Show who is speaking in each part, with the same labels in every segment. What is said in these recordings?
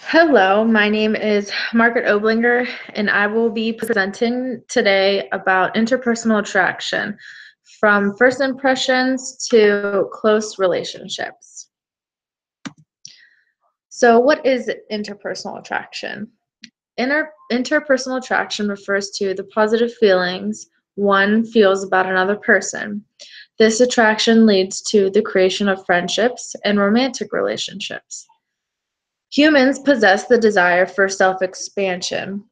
Speaker 1: Hello, my name is Margaret Oblinger, and I will be presenting today about interpersonal attraction, from first impressions to close relationships. So, what is interpersonal attraction? Interpersonal attraction refers to the positive feelings one feels about another person. This attraction leads to the creation of friendships and romantic relationships. Humans possess the desire for self-expansion,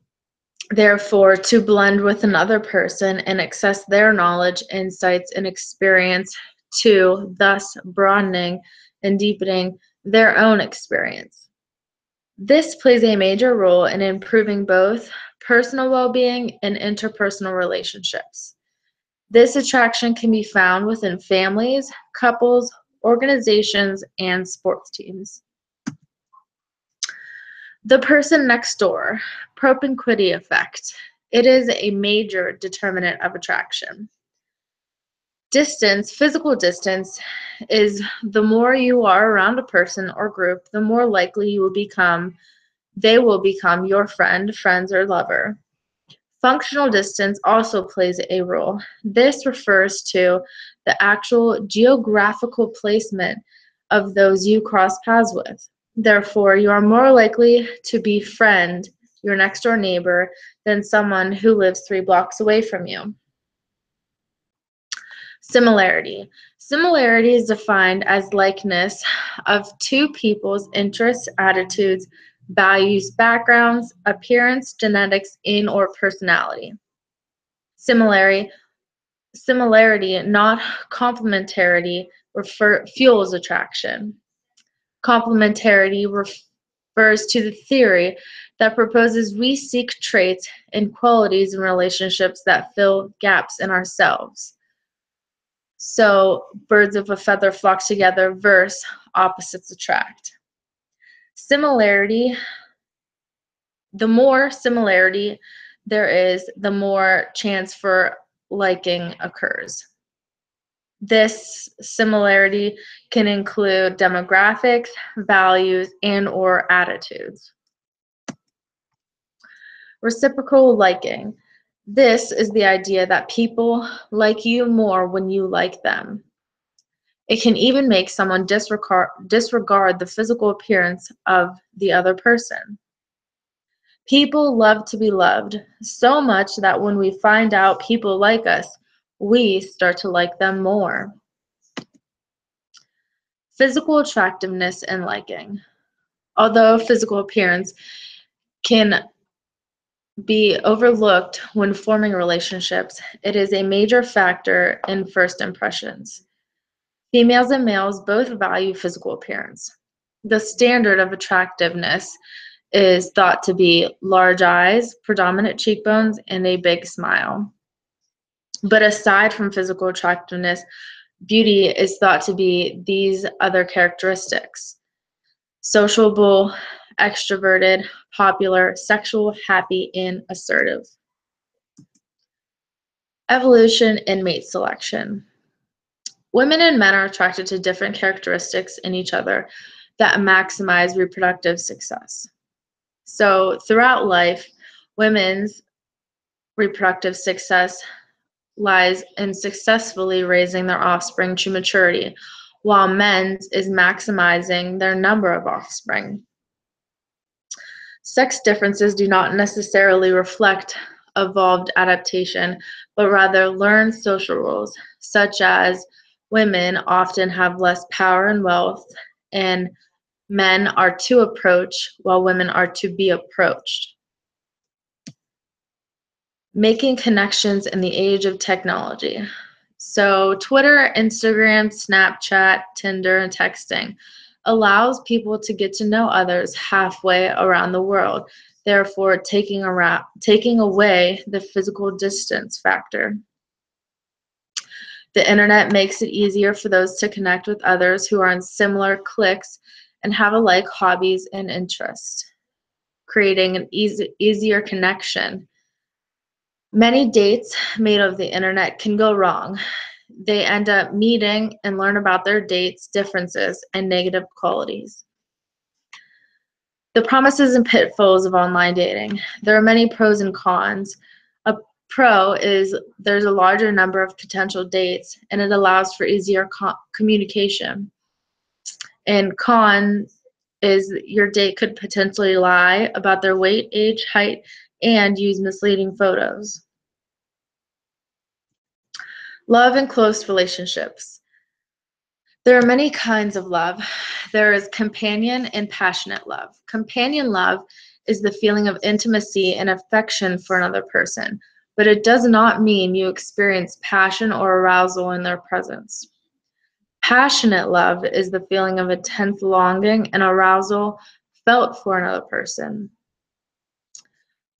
Speaker 1: therefore, to blend with another person and access their knowledge, insights, and experience, to thus broadening and deepening their own experience. This plays a major role in improving both personal well-being and interpersonal relationships. This attraction can be found within families, couples, organizations, and sports teams. The person next door, propinquity effect. It is a major determinant of attraction. Distance, physical distance, is the more you are around a person or group, the more likely they will become your friend, friends, or lover. Functional distance also plays a role. This refers to the actual geographical placement of those you cross paths with. Therefore, you are more likely to befriend your next door neighbor than someone who lives 3 blocks away from you. Similarity. Similarity is defined as likeness of two people's interests, attitudes, values, backgrounds, appearance, genetics, and/or personality. Similarity, not complementarity, fuels attraction. Complementarity refers to the theory that proposes we seek traits and qualities in relationships that fill gaps in ourselves. So, birds of a feather flock together versus opposites attract. Similarity, the more similarity there is, the more chance for liking occurs. This similarity can include demographics, values, and/or attitudes. Reciprocal liking. This is the idea that people like you more when you like them. It can even make someone disregard the physical appearance of the other person. People love to be loved, so much that when we find out people like us, we start to like them more. Physical attractiveness and liking. Although physical appearance can be overlooked when forming relationships, it is a major factor in first impressions. Females and males both value physical appearance. The standard of attractiveness is thought to be large eyes, predominant cheekbones, and a big smile. But aside from physical attractiveness, beauty is thought to be these other characteristics: sociable, extroverted, popular, sexual, happy, and assertive. Evolution and mate selection. Women and men are attracted to different characteristics in each other that maximize reproductive success. So, throughout life, women's reproductive success lies in successfully raising their offspring to maturity, while men's is maximizing their number of offspring. Sex differences do not necessarily reflect evolved adaptation, but rather learned social rules, such as women often have less power and wealth, and men are to approach while women are to be approached. Making connections in the age of technology. So Twitter, Instagram, Snapchat, Tinder, and texting allows people to get to know others halfway around the world, therefore taking away the physical distance factor. The internet makes it easier for those to connect with others who are in similar cliques and have alike hobbies and interests, creating an easier connection. Many dates made of the internet can go wrong. They end up meeting and learn about their dates' differences and negative qualities. The promises and pitfalls of online dating. There are many pros and cons. A pro is there's a larger number of potential dates and it allows for easier communication. And con is your date could potentially lie about their weight, age, height, and use misleading photos. Love and close relationships. There are many kinds of love. There is companion and passionate love. Companion love is the feeling of intimacy and affection for another person, but it does not mean you experience passion or arousal in their presence. Passionate love is the feeling of intense longing and arousal felt for another person.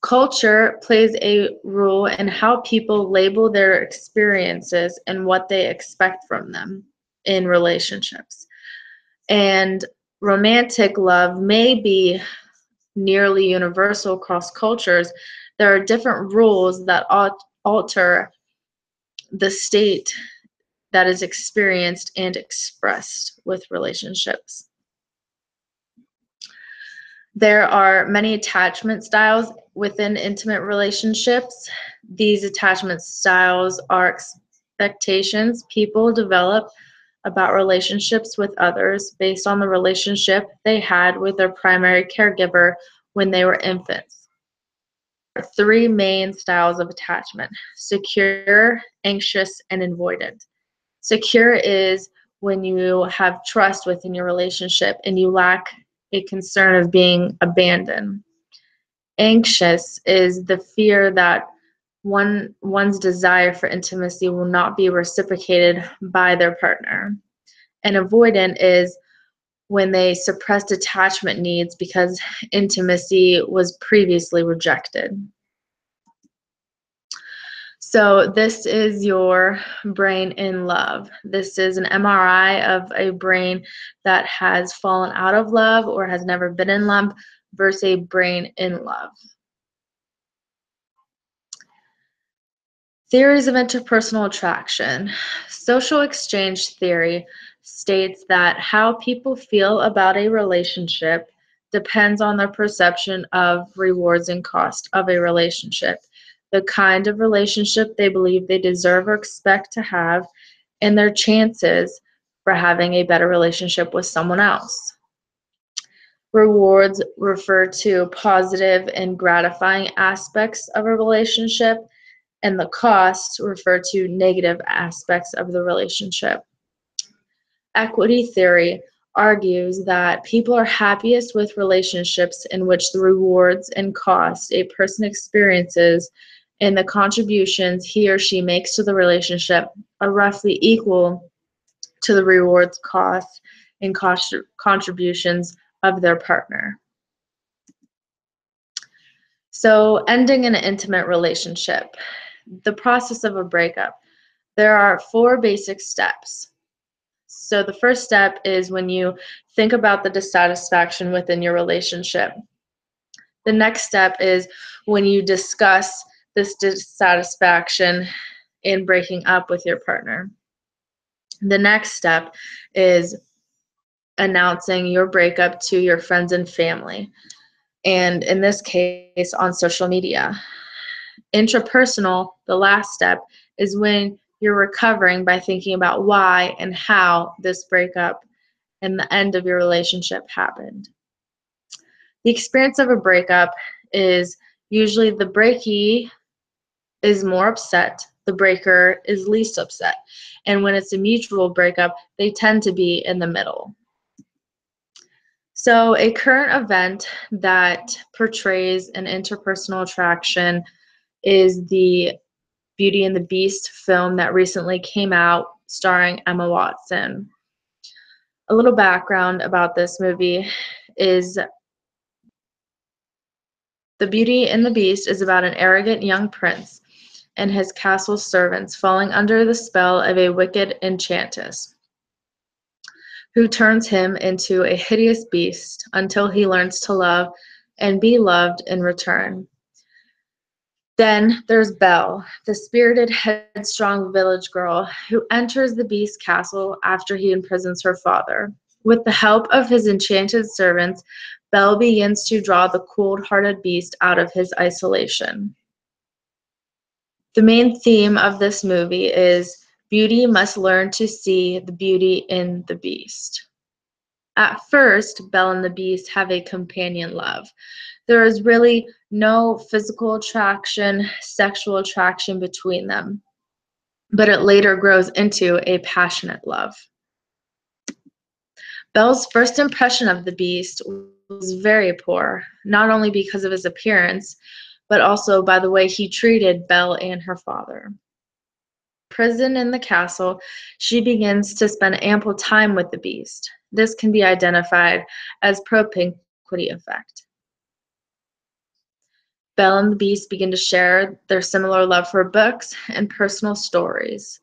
Speaker 1: Culture plays a role in how people label their experiences and what they expect from them in relationships. And romantic love may be nearly universal across cultures. There are different rules that alter the state that is experienced and expressed with relationships. There are many attachment styles within intimate relationships. These attachment styles are expectations people develop about relationships with others based on the relationship they had with their primary caregiver when they were infants. There are three main styles of attachment: secure, anxious, and avoidant. Secure is when you have trust within your relationship and you lack a concern of being abandoned. Anxious is the fear that one's desire for intimacy will not be reciprocated by their partner. And avoidant is when they suppressed attachment needs because intimacy was previously rejected. So this is your brain in love. This is an MRI of a brain that has fallen out of love or has never been in love versus a brain in love. Theories of interpersonal attraction. Social exchange theory states that how people feel about a relationship depends on their perception of rewards and cost of a relationship, the kind of relationship they believe they deserve or expect to have, and their chances for having a better relationship with someone else. Rewards refer to positive and gratifying aspects of a relationship, and the costs refer to negative aspects of the relationship. Equity theory argues that people are happiest with relationships in which the rewards and costs a person experiences and the contributions he or she makes to the relationship are roughly equal to the rewards, costs, and contributions of their partner. So, ending an intimate relationship. The process of a breakup. There are 4 basic steps. So the first step is when you think about the dissatisfaction within your relationship. The next step is when you discuss this dissatisfaction in breaking up with your partner. The next step is announcing your breakup to your friends and family, and in this case, on social media. Intrapersonal, the last step, is when you're recovering by thinking about why and how this breakup and the end of your relationship happened. The experience of a breakup is usually the breakee is more upset, the breaker is least upset. And when it's a mutual breakup, they tend to be in the middle. So a current event that portrays an interpersonal attraction is the Beauty and the Beast film that recently came out starring Emma Watson. A little background about this movie is The Beauty and the Beast is about an arrogant young prince and his castle servants falling under the spell of a wicked enchantress who turns him into a hideous beast until he learns to love and be loved in return. Then there's Belle, the spirited, headstrong village girl who enters the beast's castle after he imprisons her father. With the help of his enchanted servants, Belle begins to draw the cold-hearted beast out of his isolation. The main theme of this movie is beauty must learn to see the beauty in the beast. At first, Belle and the beast have a companion love. There is really no physical attraction, sexual attraction between them, but it later grows into a passionate love. Belle's first impression of the beast was very poor, not only because of his appearance, but also by the way he treated Belle and her father. Prison in the castle, she begins to spend ample time with the beast. This can be identified as propinquity effect. Belle and the beast begin to share their similar love for books and personal stories.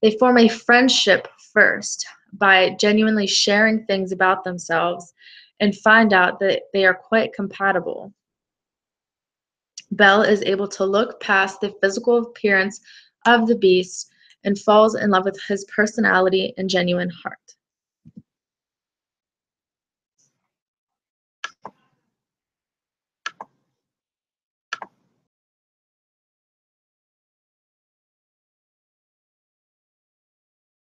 Speaker 1: They form a friendship first by genuinely sharing things about themselves and find out that they are quite compatible. Belle is able to look past the physical appearance of the beast and falls in love with his personality and genuine heart.